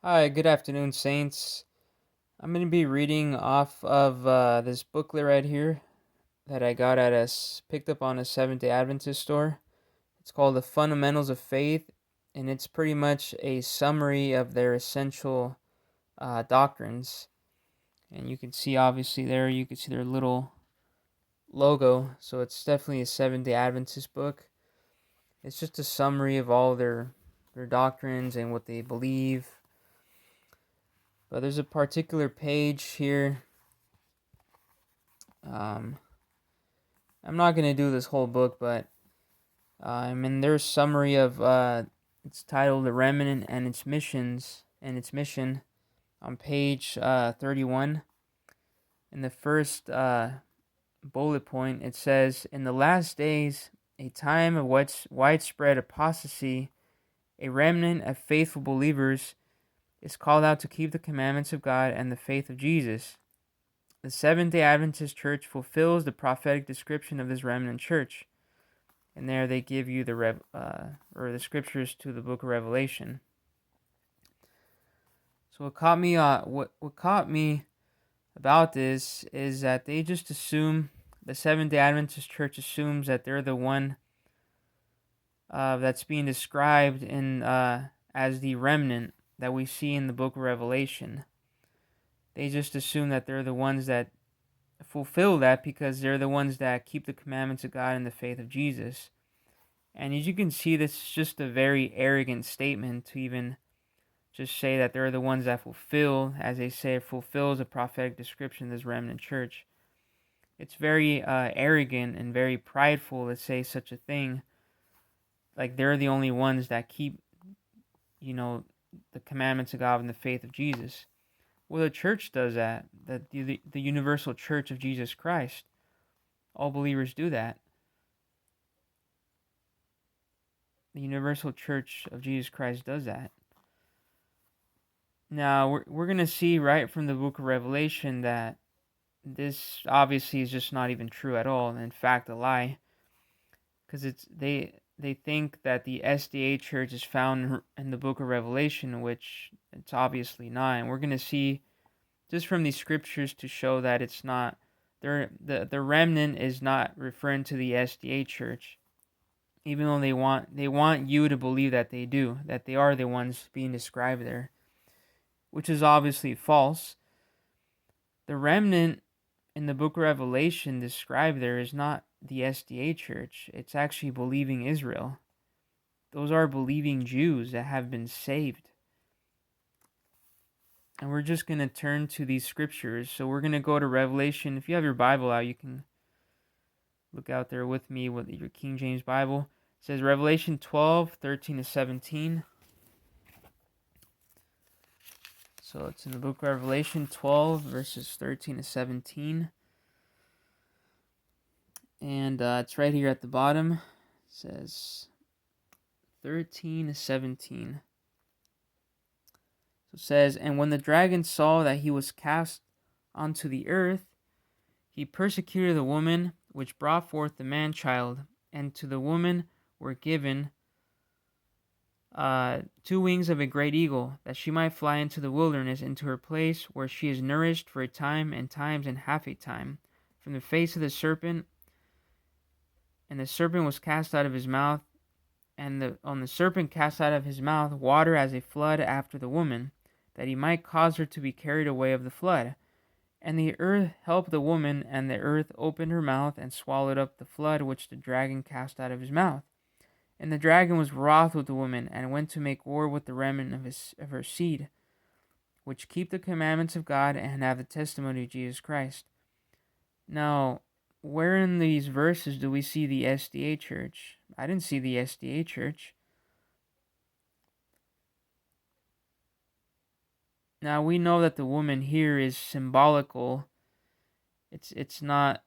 Hi, good afternoon, Saints. I'm going to be reading off of this booklet right here that I got picked up on a Seventh-Day Adventist store. It's called The Fundamentals of Faith, and it's pretty much a summary of their essential doctrines. And you can see, obviously, you can see their little logo. So it's definitely a Seventh-Day Adventist book. It's just a summary of all their doctrines and what they believe. But there's a particular page here. Um, I'm not gonna do this whole book, but their summary of it's titled "The Remnant and its Missions and its Mission" on page 31. In the first bullet point, it says, "In the last days, a time of widespread apostasy, a remnant of faithful believers is called out to keep the commandments of God and the faith of Jesus. The Seventh-Day Adventist Church fulfills the prophetic description of this remnant church." And there they give you the scriptures to the book of Revelation. So what caught me about this is that they just assume the Seventh-Day Adventist Church assumes that they're the one that's being described in as the remnant that we see in the book of Revelation. They just assume that they're the ones that fulfill that because they're the ones that keep the commandments of God and the faith of Jesus. And as you can see, this is just a very arrogant statement to even just say that they're the ones that fulfill, as they say, fulfills a prophetic description of this remnant church. It's very arrogant and very prideful to say such a thing. Like they're the only ones that keep, the commandments of God and the faith of Jesus. Well, the church does that. The universal church of Jesus Christ. All believers do that. The universal church of Jesus Christ does that. Now, we're going to see right from the book of Revelation that this obviously is just not even true at all. In fact, a lie. Because they think that the SDA church is found in the book of Revelation, which it's obviously not. And we're going to see just from these scriptures to show that it's not. The remnant is not referring to the SDA church. Even though they want you to believe that they do, that they are the ones being described there, which is obviously false. The remnant in the book of Revelation described there is not the SDA church. It's actually believing Israel. Those are believing Jews that have been saved. And we're just going to turn to these scriptures. So we're going to go to Revelation. If you have your Bible out, you can look out there with me with your King James Bible. It says Revelation 12:13-17. So it's in the book of Revelation 12, verses 13-17. And it's right here at the bottom. It says 13-17. So it says, "And when the dragon saw that he was cast onto the earth, he persecuted the woman which brought forth the man-child, and to the woman were given 2 wings of a great eagle, that she might fly into the wilderness, into her place, where she is nourished for a time and times and half a time, from the face of the serpent. And the serpent was cast out of his mouth, and on the serpent cast out of his mouth water as a flood after the woman, that he might cause her to be carried away of the flood. And the earth helped the woman, and the earth opened her mouth and swallowed up the flood which the dragon cast out of his mouth. And the dragon was wroth with the woman, and went to make war with the remnant of her seed, which keep the commandments of God and have the testimony of Jesus Christ." Now, where in these verses do we see the SDA church? I didn't see the SDA church. Now we know that the woman here is symbolical. It's not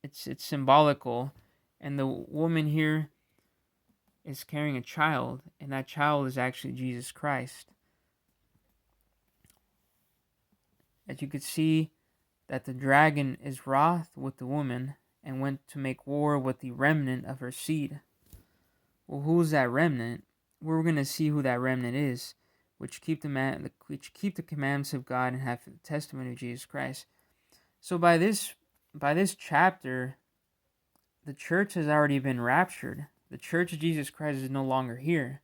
it's symbolical, and the woman here is carrying a child, and that child is actually Jesus Christ. As you could see, that the dragon is wroth with the woman and went to make war with the remnant of her seed. Well, who's that remnant? We're going to see who that remnant is. which keep the commandments of God and have the testimony of Jesus Christ. So by this chapter, the church has already been raptured. The church of Jesus Christ is no longer here.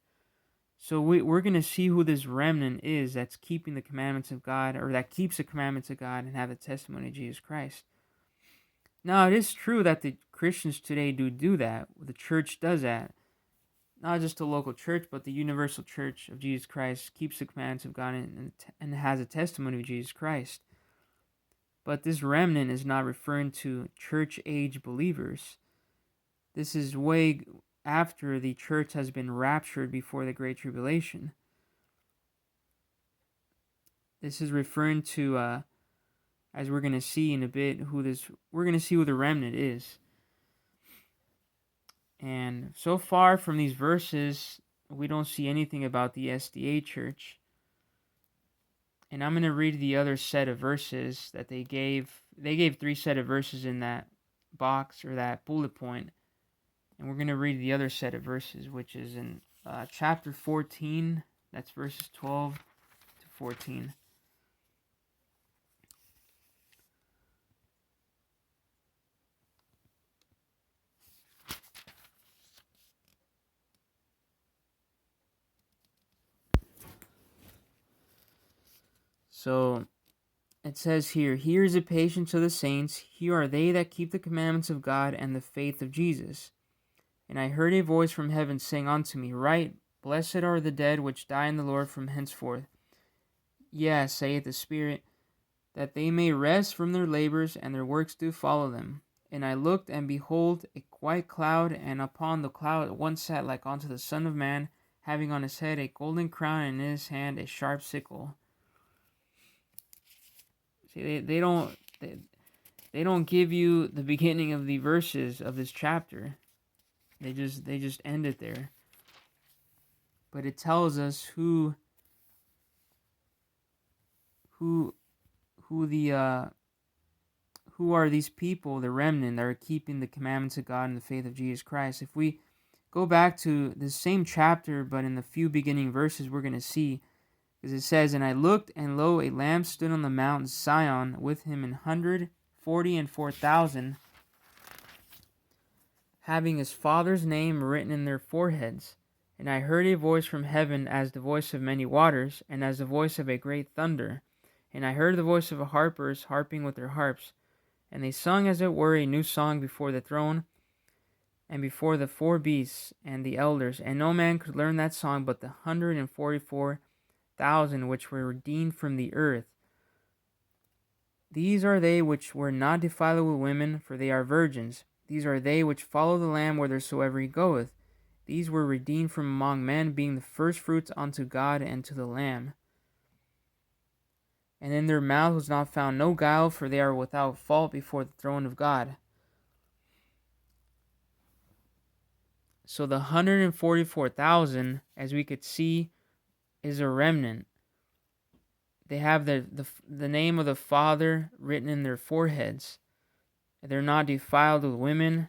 So we're going to see who this remnant is that's keeping the commandments of God, or that keeps the commandments of God and have the testimony of Jesus Christ. Now, it is true that the Christians today do that. The church does that. Not just the local church, but the universal church of Jesus Christ keeps the commandments of God and has a testimony of Jesus Christ. But this remnant is not referring to church-age believers. This is way after the church has been raptured before the Great Tribulation. This is referring to, as we're going to see in a bit, we're going to see who the remnant is. And so far from these verses, we don't see anything about the SDA church. And I'm going to read the other set of verses that they gave. They gave 3 set of verses in that box or that bullet point. And we're going to read the other set of verses, which is in chapter 14. That's verses 12 to 14. So it says here, "Here is the patience of the saints. Here are they that keep the commandments of God and the faith of Jesus. And I heard a voice from heaven saying unto me, Write, Blessed are the dead which die in the Lord from henceforth. Yea, saith the Spirit, that they may rest from their labors, and their works do follow them. And I looked, and behold, a white cloud, and upon the cloud one sat like unto the Son of Man, having on his head a golden crown, and in his hand a sharp sickle." See, they don't give you the beginning of the verses of this chapter. They just end it there. But it tells us who are these people, the remnant, that are keeping the commandments of God and the faith of Jesus Christ. If we go back to the same chapter, but in the few beginning verses, we're going to see, because it says, "And I looked, and lo, a lamb stood on the mountain Sion, with him 144,000, having his father's name written in their foreheads. And I heard a voice from heaven as the voice of many waters, and as the voice of a great thunder. And I heard the voice of harpers harping with their harps. And they sung as it were a new song before the throne, and before the 4 beasts and the elders. And no man could learn that song but the 144,000 which were redeemed from the earth. These are they which were not defiled with women, for they are virgins. These are they which follow the Lamb whithersoever he goeth. These were redeemed from among men, being the firstfruits unto God and to the Lamb. And in their mouth was not found no guile, for they are without fault before the throne of God." So the 144,000, as we could see, is a remnant. They have the name of the Father written in their foreheads. They're not defiled with women.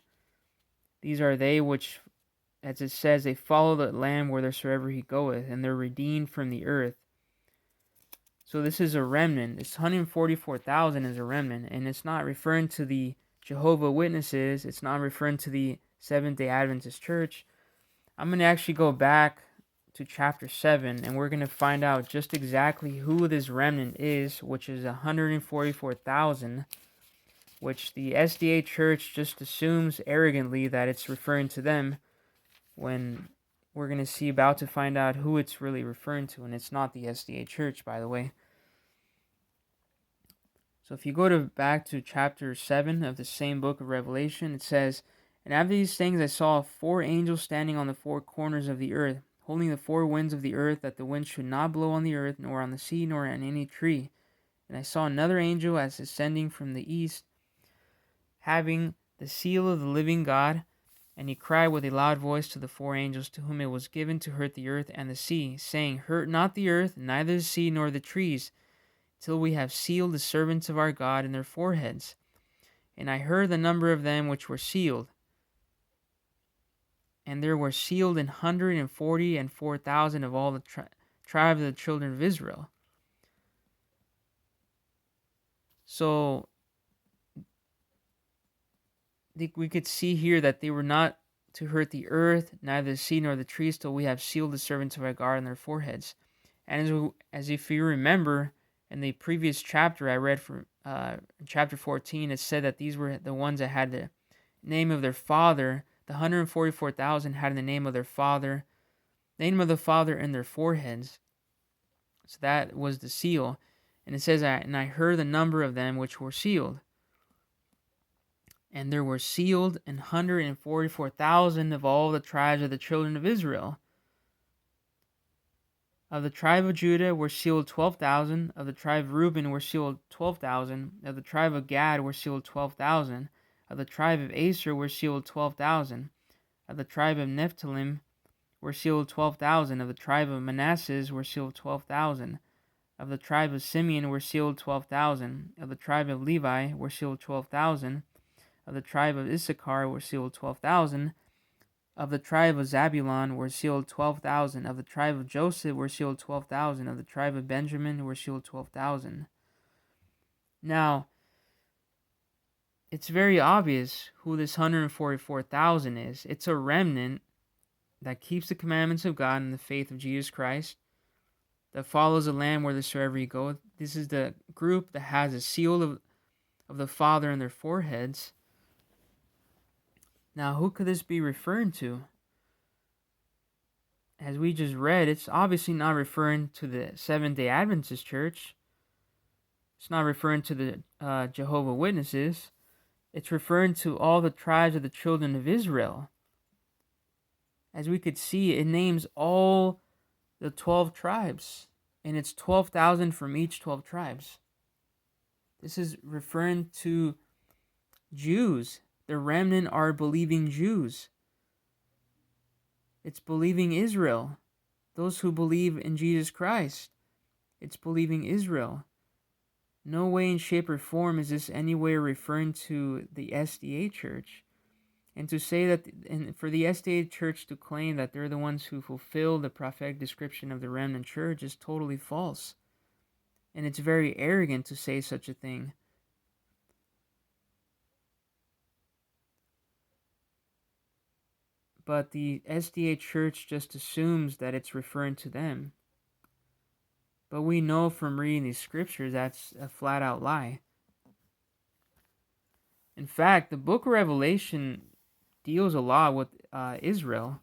These are they which, as it says, they follow the Lamb whithersoever he goeth, and they're redeemed from the earth. So this is a remnant. This 144,000 is a remnant, and it's not referring to the Jehovah's Witnesses. It's not referring to the Seventh-Day Adventist Church. I'm going to actually go back to chapter 7, and we're going to find out just exactly who this remnant is, which is 144,000, which the SDA Church just assumes arrogantly that it's referring to them, when we're going to see about to find out who it's really referring to, and it's not the SDA Church, by the way. So if you go back to chapter 7 of the same book of Revelation, it says, "And after these things I saw 4 angels standing on the 4 corners of the earth, holding the 4 winds of the earth, that the wind should not blow on the earth, nor on the sea, nor on any tree. And I saw another angel as ascending from the east, having the seal of the living God. And he cried with a loud voice to the 4 angels to whom it was given to hurt the earth and the sea, saying, Hurt not the earth, neither the sea nor the trees, till we have sealed the servants of our God in their foreheads. And I heard the number of them which were sealed. And there were sealed 144,000 of all the tribe of the children of Israel. So we could see here that they were not to hurt the earth, neither the sea nor the trees, till we have sealed the servants of our God on their foreheads. And as if you remember, in the previous chapter I read from chapter 14, it said that these were the ones that had the name of their father. The 144,000 had the name of their father, name of the father in their foreheads. So that was the seal. And it says, and I heard the number of them which were sealed. And there were sealed 144,000 of all the tribes of the children of Israel. Of the tribe of Judah were sealed 12,000. Of the tribe of Reuben were sealed 12,000. Of the tribe of Gad were sealed 12,000. Of the tribe of Aser were sealed 12,000. Of the tribe of Nephthalim were sealed 12,000. Of the tribe of Manasseh were sealed 12,000. Of the tribe of Simeon were sealed 12,000. Of the tribe of Levi were sealed 12,000. Of the tribe of Issachar were sealed 12,000. Of the tribe of Zabulon were sealed 12,000. Of the tribe of Joseph were sealed 12,000. Of the tribe of Benjamin were sealed 12,000. Now, it's very obvious who this 144,000 is. It's a remnant that keeps the commandments of God and the faith of Jesus Christ, that follows the Lamb whithersoever he goeth. This is the group that has a seal of the Father in their foreheads. Now, who could this be referring to? As we just read, it's obviously not referring to the Seventh-Day Adventist church. It's not referring to the Jehovah's Witnesses. It's referring to all the tribes of the children of Israel. As we could see, it names all the 12 tribes, and it's 12,000 from each 12 tribes. This is referring to Jews. The remnant are believing Jews. It's believing Israel. Those who believe in Jesus Christ. It's believing Israel. No way in shape or form is this anywhere referring to the SDA church. And to say that, and for the SDA church to claim that they're the ones who fulfill the prophetic description of the remnant church is totally false. And it's very arrogant to say such a thing. But the SDA church just assumes that it's referring to them. But we know from reading these scriptures that's a flat out lie. In fact, the book of Revelation deals a lot with Israel.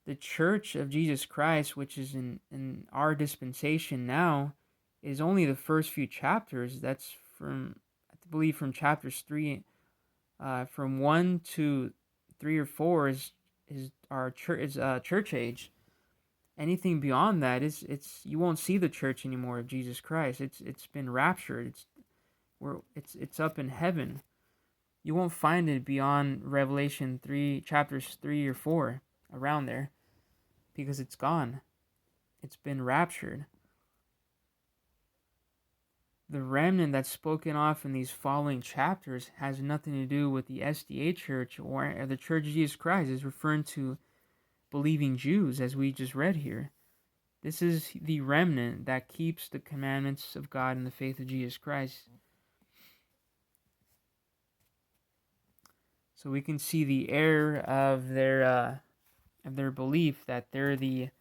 The church of Jesus Christ, which is in our dispensation now, is only the first few chapters. That's from, I believe, from chapters 3, from 1 to 3 or 4 is our church age. Anything beyond that it's you won't see the church anymore of Jesus Christ. It's been raptured. It's up in heaven. You won't find it beyond Revelation 3, chapters 3 or 4, around there, because it's gone. It's been raptured. The remnant that's spoken off in these following chapters has nothing to do with the SDA church or the Church of Jesus Christ. It's referring to believing Jews, as we just read here. This is the remnant that keeps the commandments of God and the faith of Jesus Christ. So we can see the error of their belief that they're the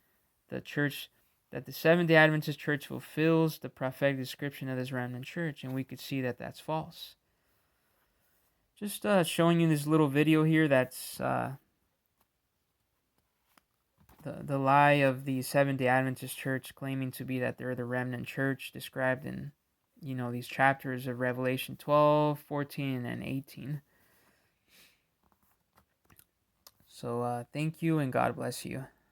church, that the Seventh-Day Adventist church fulfills the prophetic description of this remnant church, and we could see that that's false. Just showing you this little video here that's the lie of the Seventh-Day Adventist church claiming to be that they're the remnant church described in, these chapters of Revelation 12, 14, and 18. So thank you, and God bless you.